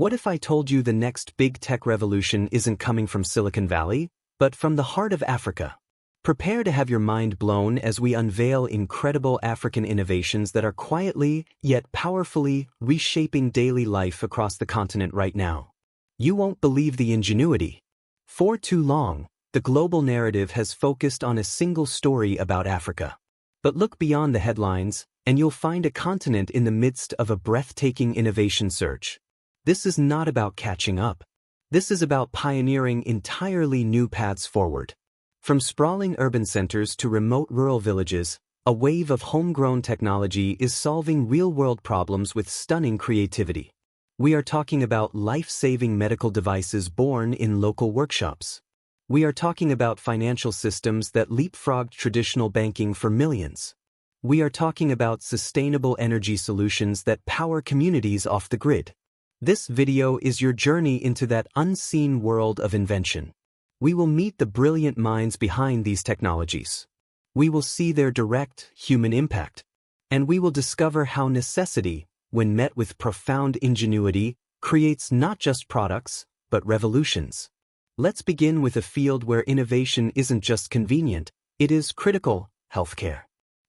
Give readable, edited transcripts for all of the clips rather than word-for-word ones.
What if I told you the next big tech revolution isn't coming from Silicon Valley, but from the heart of Africa? Prepare to have your mind blown as we unveil incredible African innovations that are quietly, yet powerfully, reshaping daily life across the continent right now. You won't believe the ingenuity. For too long, the global narrative has focused on a single story about Africa. But look beyond the headlines, and you'll find a continent in the midst of a breathtaking innovation surge. This is not about catching up. This is about pioneering entirely new paths forward. From sprawling urban centers to remote rural villages, a wave of homegrown technology is solving real-world problems with stunning creativity. We are talking about life-saving medical devices born in local workshops. We are talking about financial systems that leapfrogged traditional banking for millions. We are talking about sustainable energy solutions that power communities off the grid. This video is your journey into that unseen world of invention. We will meet the brilliant minds behind these technologies. We will see their direct human impact. And we will discover how necessity, when met with profound ingenuity, creates not just products, but revolutions. Let's begin with a field where innovation isn't just convenient, it is critical: healthcare.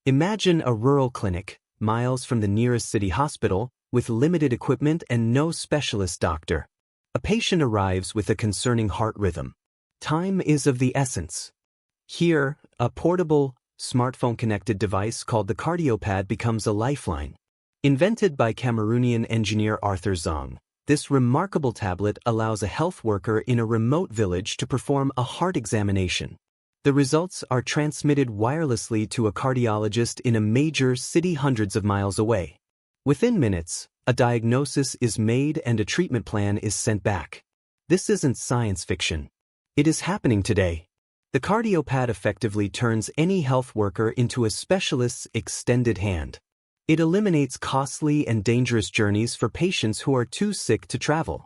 Imagine a rural clinic, miles from the nearest city hospital, with limited equipment and no specialist doctor. A patient arrives with a concerning heart rhythm. Time is of the essence. Here, a portable, smartphone-connected device called the cardiopad becomes a lifeline. Invented by Cameroonian engineer Arthur Zong, this remarkable tablet allows a health worker in a remote village to perform a heart examination. The results are transmitted wirelessly to a cardiologist in a major city hundreds of miles away. Within minutes, a diagnosis is made and a treatment plan is sent back. This isn't science fiction. It is happening today. The cardiopad effectively turns any health worker into a specialist's extended hand. It eliminates costly and dangerous journeys for patients who are too sick to travel.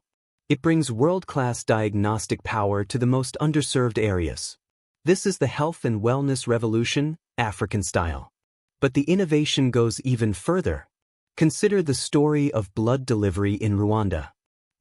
It brings world-class diagnostic power to the most underserved areas. This is the health and wellness revolution, African style. But the innovation goes even further. Consider the story of blood delivery in Rwanda.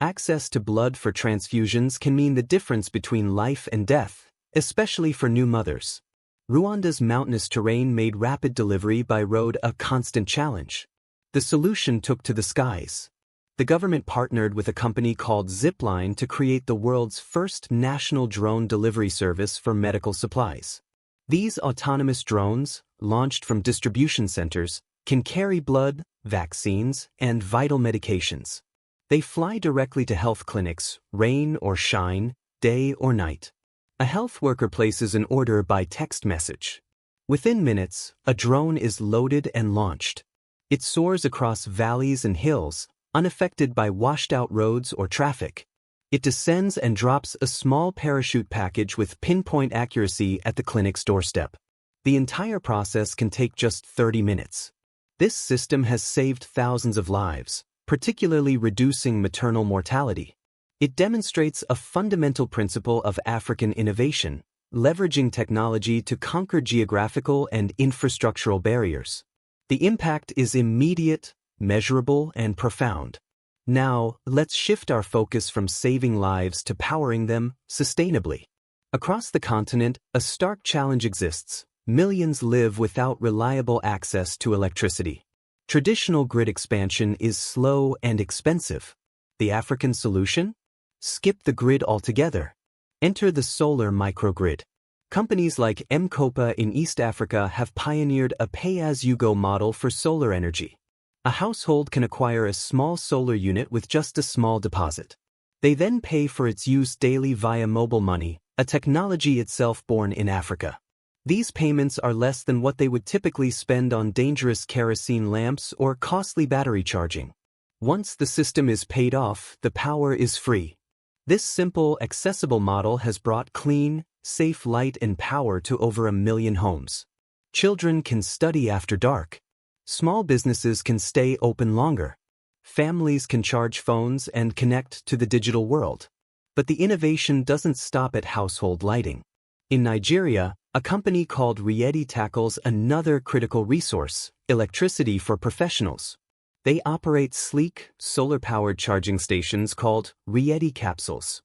Access to blood for transfusions can mean the difference between life and death, especially for new mothers. Rwanda's mountainous terrain made rapid delivery by road a constant challenge. The solution took to the skies. The government partnered with a company called Zipline to create the world's first national drone delivery service for medical supplies. These autonomous drones, launched from distribution centers, can carry blood, vaccines, and vital medications. They fly directly to health clinics, rain or shine, day or night. A health worker places an order by text message. Within minutes, a drone is loaded and launched. It soars across valleys and hills, unaffected by washed-out roads or traffic. It descends and drops a small parachute package with pinpoint accuracy at the clinic's doorstep. The entire process can take just 30 minutes. This system has saved thousands of lives, particularly reducing maternal mortality. It demonstrates a fundamental principle of African innovation, leveraging technology to conquer geographical and infrastructural barriers. The impact is immediate, measurable, and profound. Now, let's shift our focus from saving lives to powering them sustainably. Across the continent, a stark challenge exists. Millions live without reliable access to electricity. Traditional grid expansion is slow and expensive. The African solution? Skip the grid altogether. Enter the solar microgrid. Companies like M-Kopa in East Africa have pioneered a pay-as-you-go model for solar energy. A household can acquire a small solar unit with just a small deposit. They then pay for its use daily via mobile money, a technology itself born in Africa. These payments are less than what they would typically spend on dangerous kerosene lamps or costly battery charging. Once the system is paid off, the power is free. This simple, accessible model has brought clean, safe light and power to over 1 million homes. Children can study after dark. Small businesses can stay open longer. Families can charge phones and connect to the digital world. But the innovation doesn't stop at household lighting. In Nigeria, a company called Rieti tackles another critical resource: electricity for professionals. They operate sleek, solar-powered charging stations called Rieti capsules.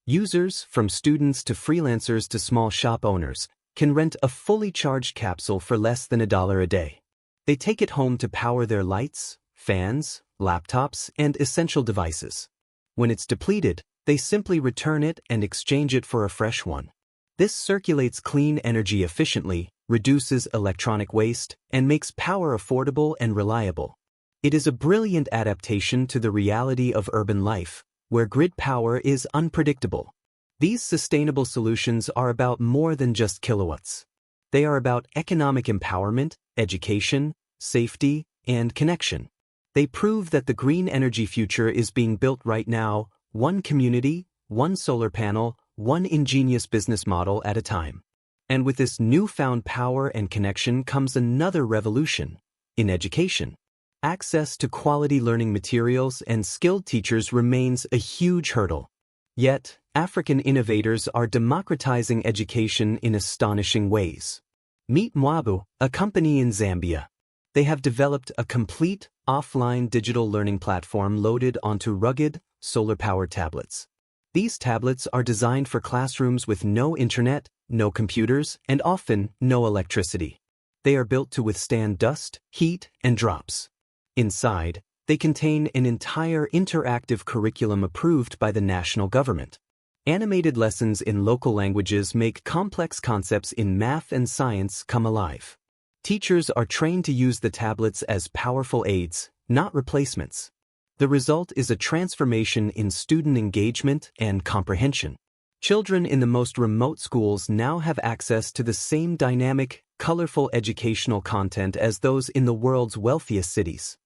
Users, from students to freelancers to small shop owners, can rent a fully charged capsule for less than $1 a day. They take it home to power their lights, fans, laptops, and essential devices. When it's depleted, they simply return it and exchange it for a fresh one. This circulates clean energy efficiently, reduces electronic waste, and makes power affordable and reliable. It is a brilliant adaptation to the reality of urban life, where grid power is unpredictable. These sustainable solutions are about more than just kilowatts. They are about economic empowerment, education, safety, and connection. They prove that the green energy future is being built right now, one community, one solar panel, one ingenious business model at a time. And with this newfound power and connection comes another revolution in education. Access to quality learning materials and skilled teachers remains a huge hurdle. Yet, African innovators are democratizing education in astonishing ways. Meet Mwabu, a company in Zambia. They have developed a complete, offline digital learning platform loaded onto rugged, solar-powered tablets. These tablets are designed for classrooms with no internet, no computers, and often no electricity. They are built to withstand dust, heat, and drops. Inside, they contain an entire interactive curriculum approved by the national government. Animated lessons in local languages make complex concepts in math and science come alive. Teachers are trained to use the tablets as powerful aids, not replacements. The result is a transformation in student engagement and comprehension. Children in the most remote schools now have access to the same dynamic, colorful educational content as those in the world's wealthiest cities.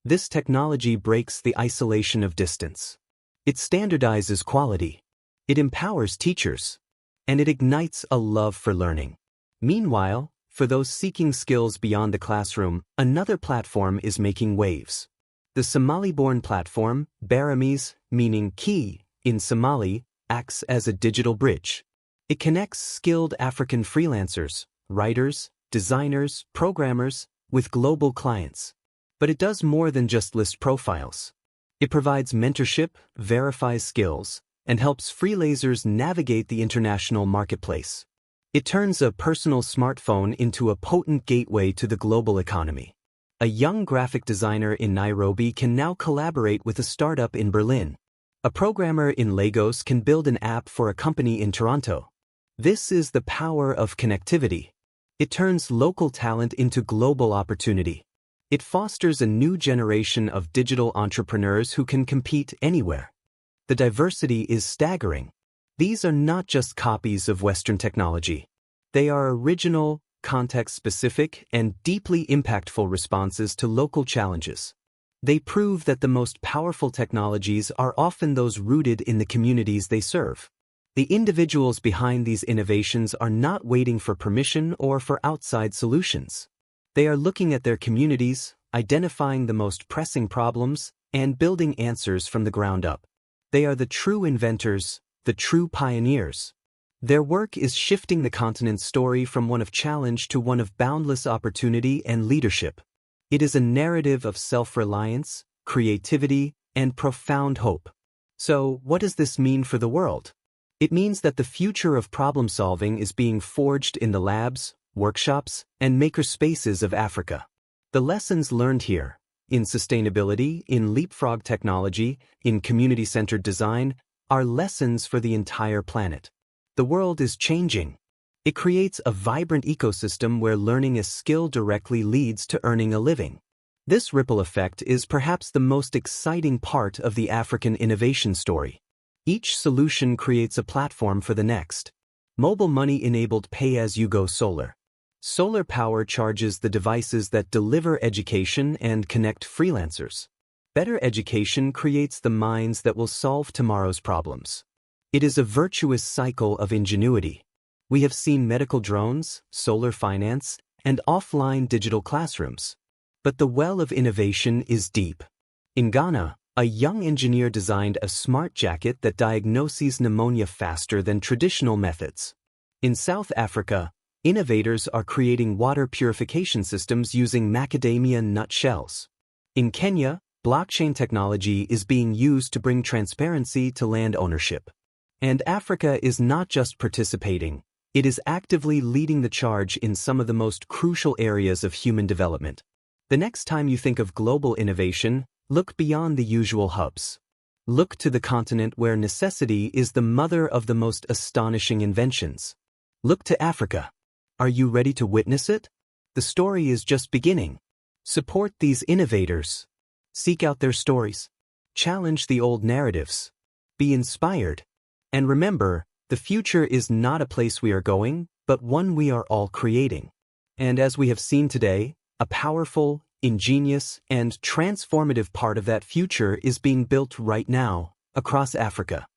This technology breaks the isolation of distance. It standardizes quality. It empowers teachers. And it ignites a love for learning. Meanwhile, for those seeking skills beyond the classroom, another platform is making waves. The Somali-born platform, Baramis, meaning key, in Somali, acts as a digital bridge. It connects skilled African freelancers, writers, designers, programmers, with global clients. But it does more than just list profiles. It provides mentorship, verifies skills, and helps freelancers navigate the international marketplace. It turns a personal smartphone into a potent gateway to the global economy. A young graphic designer in Nairobi can now collaborate with a startup in Berlin. A programmer in Lagos can build an app for a company in Toronto. This is the power of connectivity. It turns local talent into global opportunity. It fosters a new generation of digital entrepreneurs who can compete anywhere. The diversity is staggering. These are not just copies of Western technology. They are original, context-specific, and deeply impactful responses to local challenges. They prove that the most powerful technologies are often those rooted in the communities they serve. The individuals behind these innovations are not waiting for permission or for outside solutions. They are looking at their communities, identifying the most pressing problems, and building answers from the ground up. They are the true inventors, the true pioneers. Their work is shifting the continent's story from one of challenge to one of boundless opportunity and leadership. It is a narrative of self-reliance, creativity, and profound hope. So, what does this mean for the world? It means that the future of problem-solving is being forged in the labs, workshops, and makerspaces of Africa. The lessons learned here, in sustainability, in leapfrog technology, in community-centered design, are lessons for the entire planet. The world is changing. It creates a vibrant ecosystem where learning a skill directly leads to earning a living. This ripple effect is perhaps the most exciting part of the African innovation story. Each solution creates a platform for the next. Mobile money-enabled pay-as-you-go solar. Solar power charges the devices that deliver education and connect freelancers. Better education creates the minds that will solve tomorrow's problems. It is a virtuous cycle of ingenuity. We have seen medical drones, solar finance, and offline digital classrooms. But the well of innovation is deep. In Ghana, a young engineer designed a smart jacket that diagnoses pneumonia faster than traditional methods. In South Africa, innovators are creating water purification systems using macadamia nut shells. In Kenya, blockchain technology is being used to bring transparency to land ownership. And Africa is not just participating, it is actively leading the charge in some of the most crucial areas of human development. The next time you think of global innovation, look beyond the usual hubs. Look to the continent where necessity is the mother of the most astonishing inventions. Look to Africa. Are you ready to witness it? The story is just beginning. Support these innovators. Seek out their stories. Challenge the old narratives. Be inspired. And remember, the future is not a place we are going, but one we are all creating. And as we have seen today, a powerful, ingenious, and transformative part of that future is being built right now, across Africa.